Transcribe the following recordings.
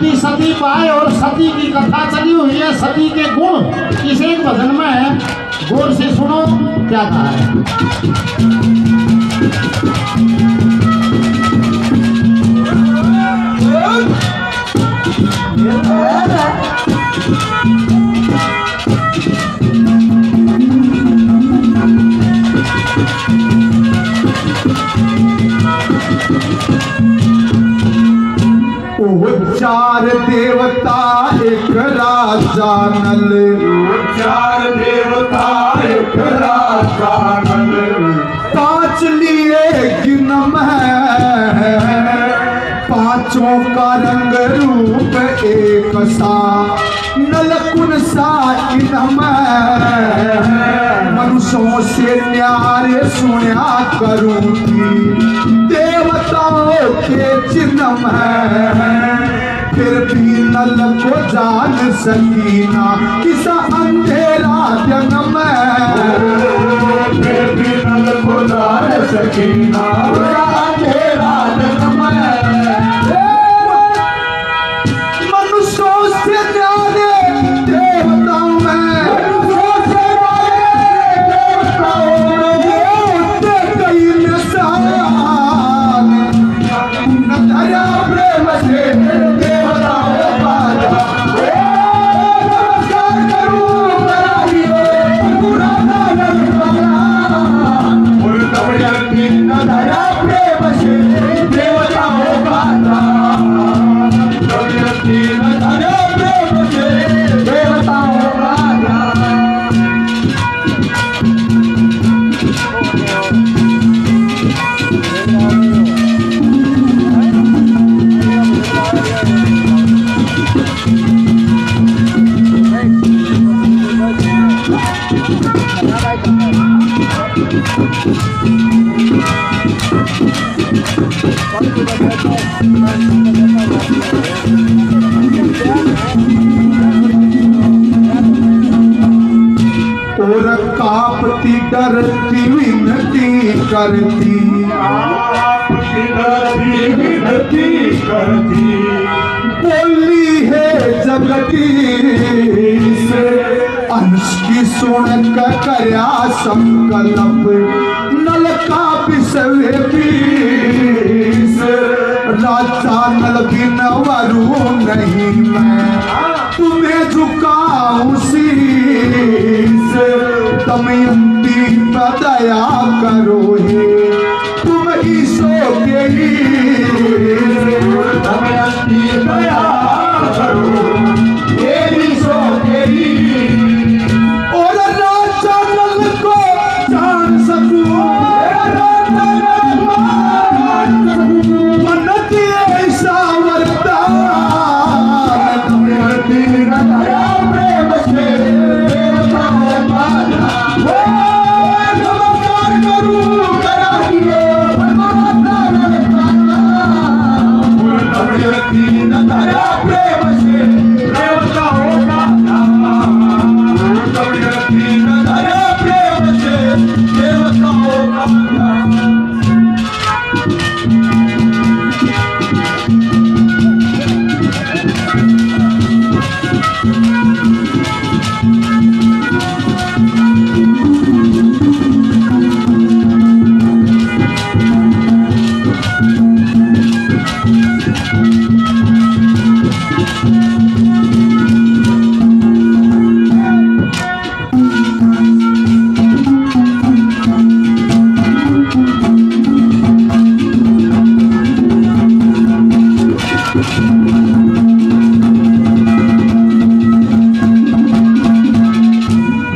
पति सती पाए और सती की कथा चली हुई है, सती के गुण इस एक भजन में है। गौर से सुनो क्या कहा है। चार देवता एक राजा नल, चार देवता एक राजा नल, पांच लिए गिनम है, पांचों का रंग रूप एक सा, नलकुन सा इनम है। मनुष्यों से न्यारे सुना करूंगी, देवताओं के चिन्ह है। फिर भी नल को जान सकीना, किस अंधेरा जन्म है। फिर भी नल को जान सकीना, अंधेरा जन्म है। मनुष्यों से न्यारे देवताओं में, कई निशान न धरा प्रेम से और कांपती डरती विनती करती, आपकी डरती विनती करती, बोली है जगदीश अंश की सुन कर करया संकल्प, नल का विषय बीस, राजा नल बिन वरु नहीं मैं, तुम्हें झुकाऊं शीस। दमयंती पर दया करो हे, तुम ईशो के दमयंती दया करो, हे ईशो के और राजा नल को जान सकूं, मन दिए ऐसा वरदान। दमयंती दया प्रेम से देवताओं का नमस्कार करूं कराइए, दमयंती दया प्रेम से देवताओं का, दमयंती दया प्रेम से देवताओं का।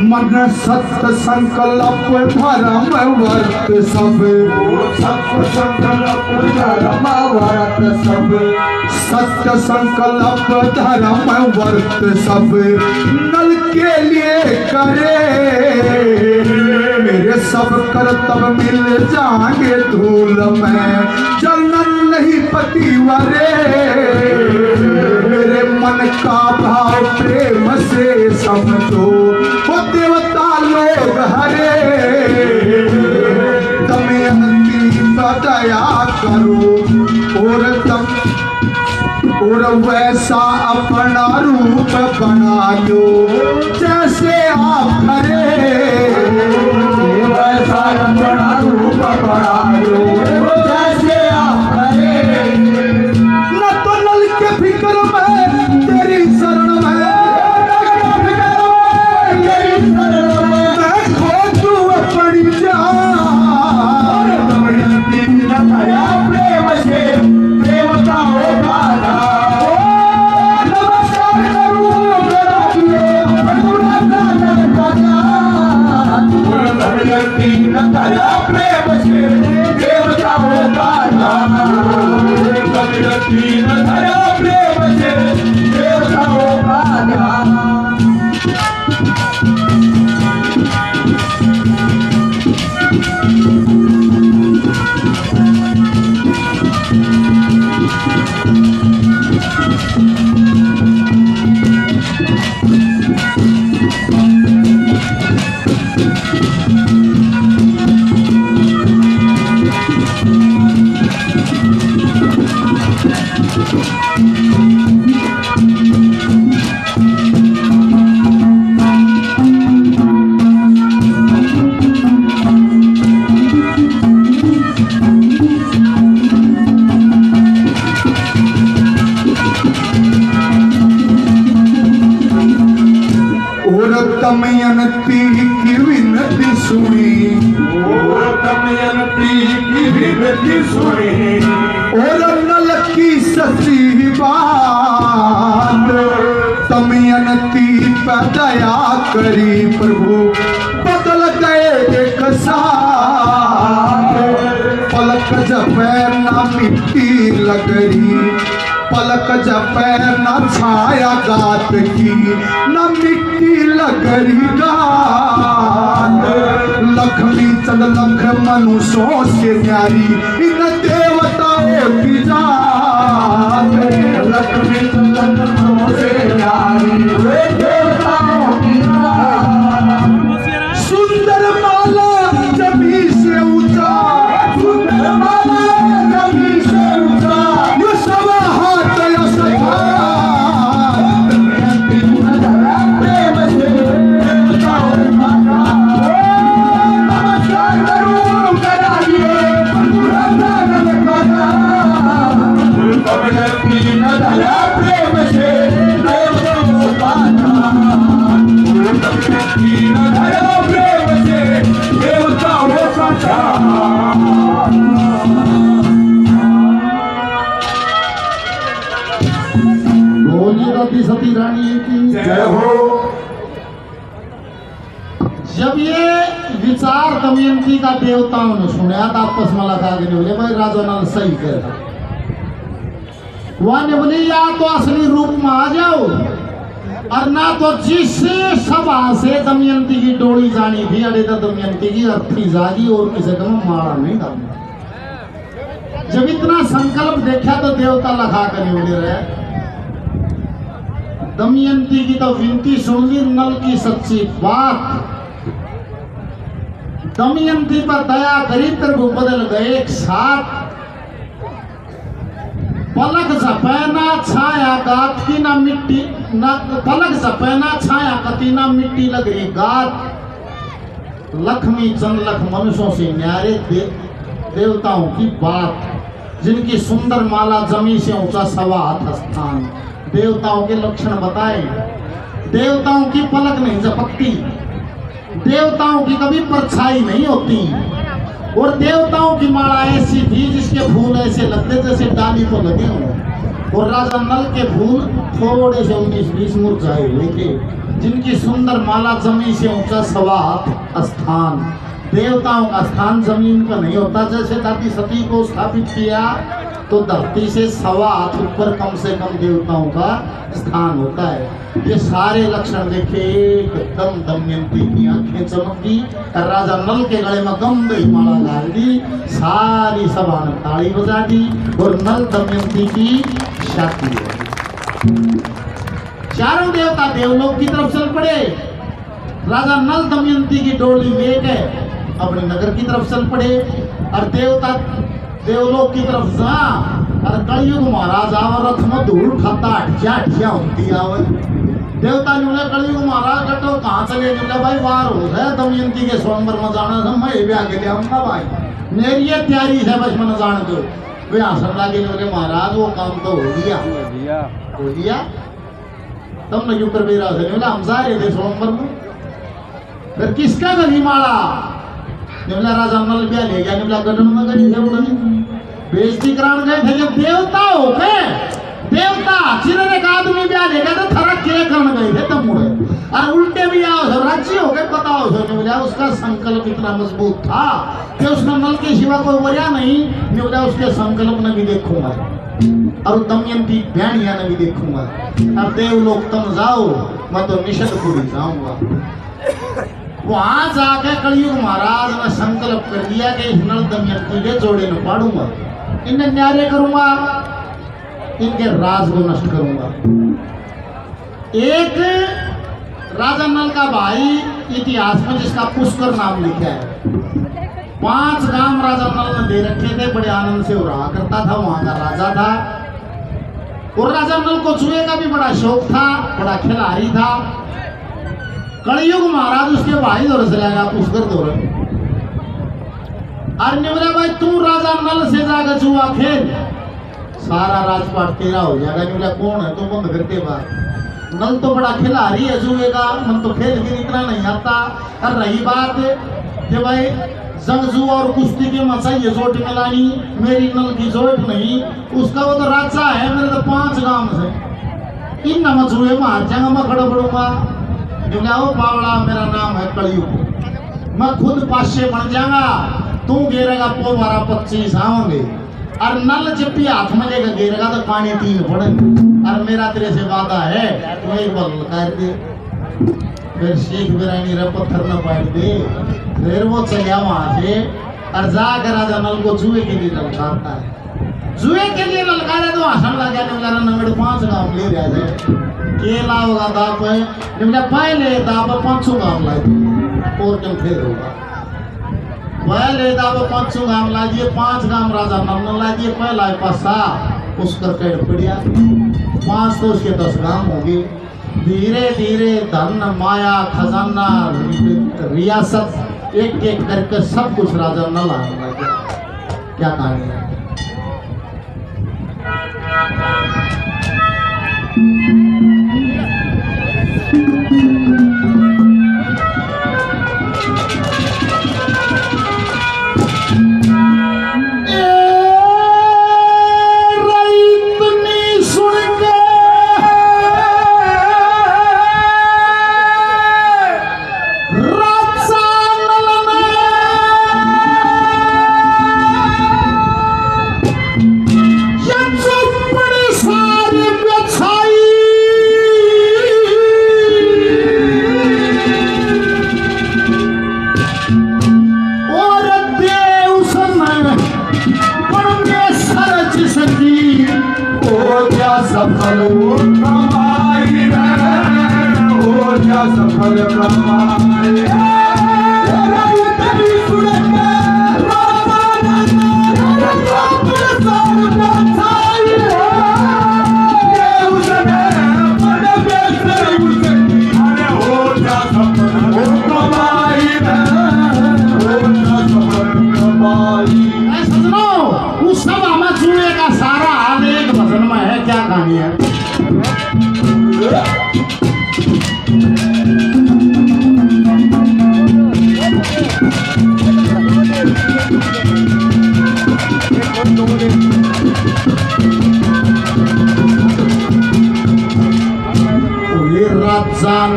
मन सत्य संकल्प धर्म वर्त सब, सत्य संकल्प धर्म वर्त सब, सत्य संकल्प धर्म वर्त सब, नल के लिए करे मेरे सब कर्तव्य मिल जाएंगे धूल में, जलन नहीं पतिवरे। मेरे मन का भाव प्रेम से समझो, वो देवता लोग हरे। दमयंती पर दया करो और वैसा अपना रूप बना लो जैसे आप करे, वैसा अपना रूप बना लो जैसे आप करे। न तो नल के फिक्र में तेरी शरण में, तेरी शरण में मैं खोजू अपनी जान। दमयंती न भया प्रेम से प्रेम का होगा ना। नमस्कार करूं दमयंती न भया प्रेम से प्रेम का होगा ना। दमयंती न भया प्रेम से प्रेम का होगा ना। दमयंती की विनती सुनी, दमयंती की विनती सुनी, और नल की सच्ची बात। दमयंती पर दया करी प्रभु, बदल गए एक साथ। पलक जपै ना मिट्टी लगरी, पलक जपै न छाया गात की, न मिट्टी लगरी गात। लक्ष्मी चंद लख मनुष्यों से न्यारी, इन देवताओं की जात। लक्ष्मी चंद लख मनुष्यों से न्यारी, वे देवताओं की जात। सुंदर माला जमी से ऊंचा, सुंदर माला जमी से ऊंचा, ये सब हाथ या सखा। दमयंती न भया प्रेम से प्रेम का होगा ना। नमस्कार करूं कराइए दमयंती न भया प्रेम से प्रेम का होगा ना। दमयंती न भया प्रेम से प्रेम का होगा ना। बोलिए रति सती रानी की। जय हो। जब ये विचार दमयंती का देवताओं ने सुना तो आपस में लगा के बोले भाई राजा नल सही कह रहा। वह ने बोली या तो असली रूप में आ जाओ, और ना तो जिस सभा से दमयंती की डोली जानी थी, अरे तो दमयंती की अर्थी जागी और किसी का मारा नहीं डालना। जब इतना संकल्प देखा तो देवता लगा कर बोले रहे। दमयंती की तो विनती सुन ली, नल की सच्ची बात। दमयंती पर दया करी, तेरे को बदल गए एक साथ। पलक झपैना छाया गात की ना मिट्टी, ना पलक झपैना छाया कति ना मिट्टी लग रही गात। लक्ष्मी चंद लख मनुष्यों से न्यारे देवताओं की बात, जिनकी सुंदर माला जमी से ऊंचा सवा हाथ स्थान। देवताओं के लक्षण बताए। देवताओं की पलक नहीं झपकती, देवताओं की कभी परछाई नहीं होती, और देवताओं की माला ऐसी थी जिसके फूल ऐसे लगते जैसे डाली तो लगे हों। और राजा नल के फूल थोड़े से 19-20 मुरझाए हुए थे, जिनकी सुंदर माला जमीन से ऊंचा सवा हाथ स्थान। देवताओं का स्थान जमीन पर नहीं होता। जैसे दादी सती को स्थापित किया तो धरती से सवा हाथ ऊपर कम से कम देवताओं का स्थान होता है। ये सारे लक्षण देखे एकदम दमयंती की आंखें चमकी, राजा नल के गले में गंभीर माला डाल दी। सारी सभा ने ताली बजा दी और नल दमयंती की शादी हुई। चारों देवता देवलोक की तरफ चल पड़े। राजा नल दमयंती की डोली लेके अपने नगर की तरफ चल पड़े, और देवता देवलोक की तरफ जा और कलयुग महाराज आवर रथ में धूल खाता हटिया होती आवे देवता ने बोले कलयुग महाराज कटो कहाँ चले बोले भाई वार हो गए दमयंती के स्वयंवर में जाना था मैं भी आगे ले आऊंगा भाई मेरी ये तैयारी है बस मैंने जान दो वे हंसन लगे बोले महाराज वो काम तो हो गया तुमने क्यों कर बेरा से बोला हम जा रहे थे स्वयंवर में फिर किसका गली मारा बोला राजा नल ब्याह ले गया बोला गठन में गई थे उड़नी बेइज्जती कराने गए थे जब देवता हो गए देवता जिन्होंने एक आदमी ब्याह ले गए थे थरक के करने गए थे तब मुड़े और उल्टे भी आओ सो राज्य हो गए पता हो सो बोला उसका संकल्प इतना मजबूत था कि उसने नल के सिवा कोई वजह नहीं बोला उसके संकल्प ने भी देखूंगा और दमयंती भैणिया ने भी देखूंगा अब देवलोक तुम जाओ मैं तो निषदपुरी जाऊंगा वहां जाके कलयुग महाराज ने संकल्प कर दिया कि इस नल दमयंती के जोड़े में पाड़ूंगा इन्हें न्यारे करूंगा इनके राज को नष्ट करूंगा। एक राजा नल का भाई इतिहास में जिसका पुष्कर नाम लिखा है 5 गांव राजा नल ने दे रखे थे बड़े आनंद से वो रहा करता था वहां का राजा था और राजा नल को जुए का भी बड़ा शौक था बड़ा खिलाड़ी था। कलयुग महाराज उसके भाई दौर से लाएगा पुष्कर दौर अरे बोला भाई तू राजा नल से जाकर जुआ खेल सारा राजपाट तेरा हो जाएगा बोला कौन है तू बंद करके बात नल तो बड़ा खिलाड़ी है जुए का मन तो खेल के इतना नहीं आता। और रही बात कि भाई जंग जुआ और कुश्ती के मचाइए जोट मिलानी मेरी नल की जोट नहीं उसका वो तो राजा है मेरे तो 5 गांव से इन नमक जुए मार जाऊंगा मैं खड़ा पड़ूंगा बोला ओ बावड़ा मेरा नाम है कलयुग मैं खुद पाशे बन जाऊंगा तू गिरेगा पो 12-25 आओगे और नल जब भी हाथ में लेकर गिरेगा तो पानी 3 पड़ेंगे और मेरा तेरे से वादा है तू एक बार लकार दे फिर शेख बिरानी रे पत्थर न पाट दे फिर वो चलिया वहां से और जाकर राजा नल को जुए के लिए ललकारता है जुए के लिए ललकारा तो हंसन लग गया बोला नंगड़ 5 गांव ले रहा है केला होगा दाप है पहले दाप 500 गांव ला और क्यों फिर होगा पहले दाप 500 गांव ला दिए 5 गांव राजा नल ला दिए पहला पासा उसकर पेड़ पड़िया 5 तो उसके 10 गांव होंगे धीरे धीरे धन माया खजाना रियासत एक एक करके सब कुछ राजा नल आने लगे। क्या कहानी है सफल कमाई हो जा सफल कमाई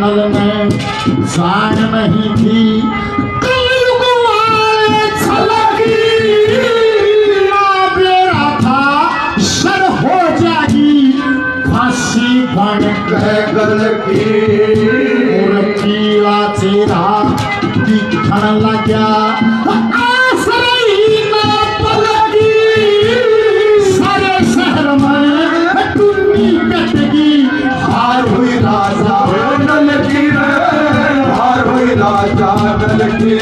नल में जान नहीं थी कलयुग वाले छलकी बेरा था सर हो जाएगी फांसी बन गल की और पीला चेहरा दिखन लगा आसरी ना पलकी सारे शहर में टुन्नी कटगी हार हुई राजा नल की हार हुई राजा नल की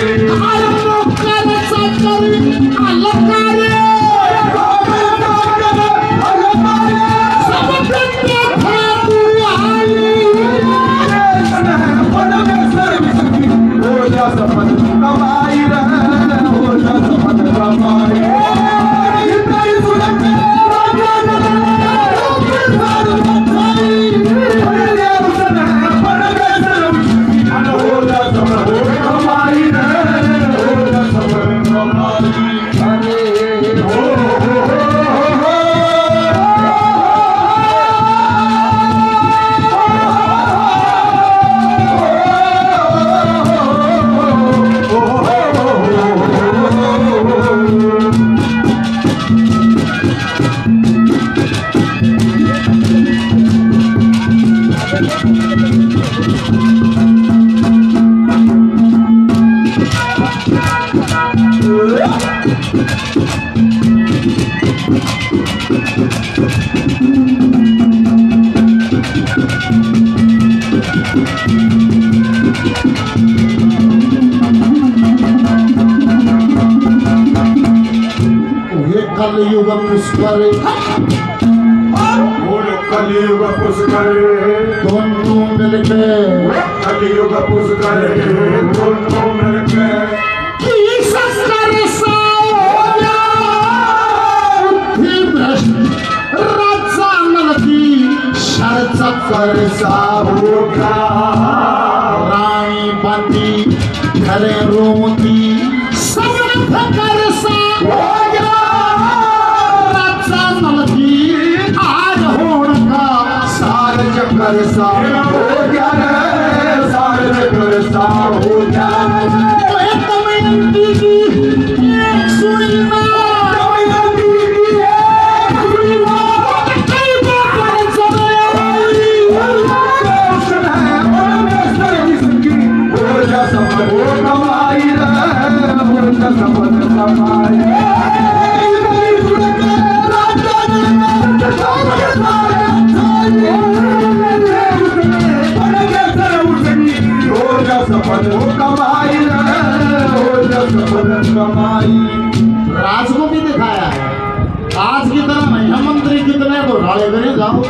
कलयुग पुष्कर कलयुग पुष्कर दोनों मिलके कलयुग पुष्कर दोनों मिलके की शस्त्र साया बुद्धि भ्रष्ट राजा नल की शर चक्कर सा हो गया रानी बंदी घरे रोती सब फकर सा हो गया राजा नल की आज होण का सार चक्कर सा हो गया रे सार चक्कर सा हो गया दमयंती की एक सुई माँ दमयंती की एक सुई माँ कई बार समय कृष्ण है परमेश्वर जिसकी हो जा सफल हो कमाई रे हो जा सफल कमाई सफल हो कमाई हो जा सफल कमाई राज को भी दिखाया है आज की तरह नहीं हम मंत्री कितने घोटाले करे जाओ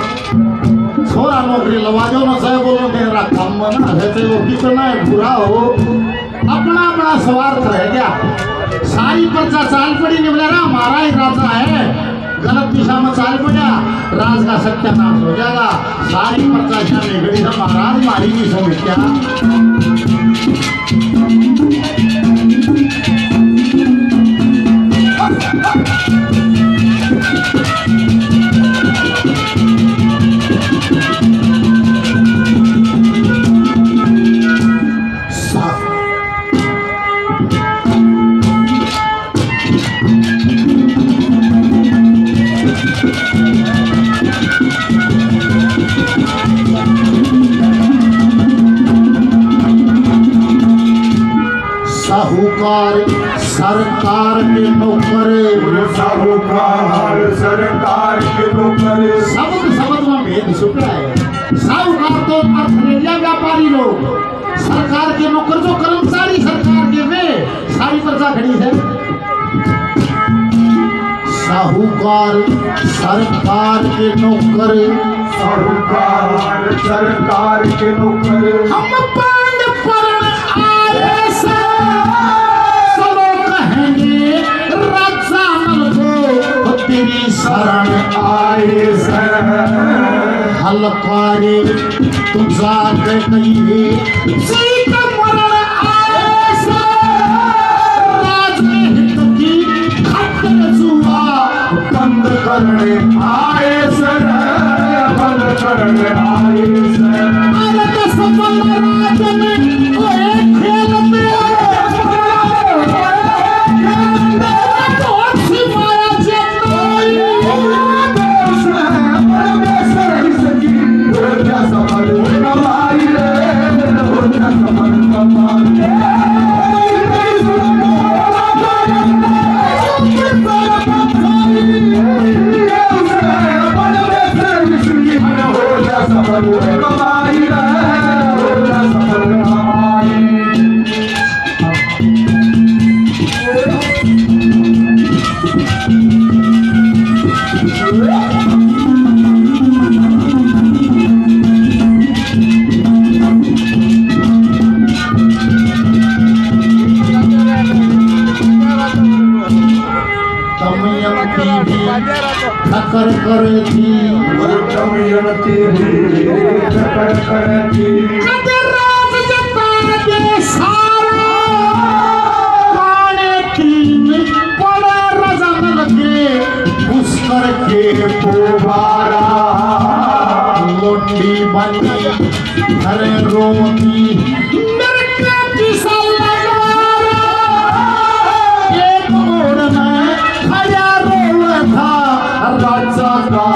छोरा नौकरी लवाजो न सह बोलो मेरा काम ना रहते वो कितना बुरा हो अपना अपना स्वार्थ रह गया सारी प्रजा चाल पड़ी निकले ना हमारा ही राजा है गलत दिशा में चाल पड़ा राज का सत्यानाश हो जाएगा सारी प्रजा क्या बिगड़ी था महाराज मारी भी समझ क्या साहूकार सरकार के नौकर साहूकार सरकार के नौकर शब्द शब्द में भेद छुपा है साहूकार तो अर्थरेलिया व्यापारी लोग सरकार के नौकर जो कर्मचारी सरकार के वे सारी प्रजा खड़ी है साहूकार सरकार के नौकर साहूकार सरकार के नौकर हम पांड पर आए सब कहेंगे राजा नल को तेरी शरण आए सर हलकारे तुम जाके कहिए सीत मरण आए राजहित की खट्टर जुआ बंद करने आए सर बंद करने आए सर अरे तो सफल राज में कोई खेल में तो अच्छी माया जताई सफल कमाई रे हो जा सफल कमाई हो जा सफल कमाई रे हो जा सफल कमाई दमयंती भी ठकर करे थी दमयंती ठकर करे थी कदर राज जता के सारा काने तीन पड़े रजन लगे पुष्कर के दोबारा लोंडी बनी घरे रोती नरका की सलगारा एक ओर में खड़ा रोवा था राजा का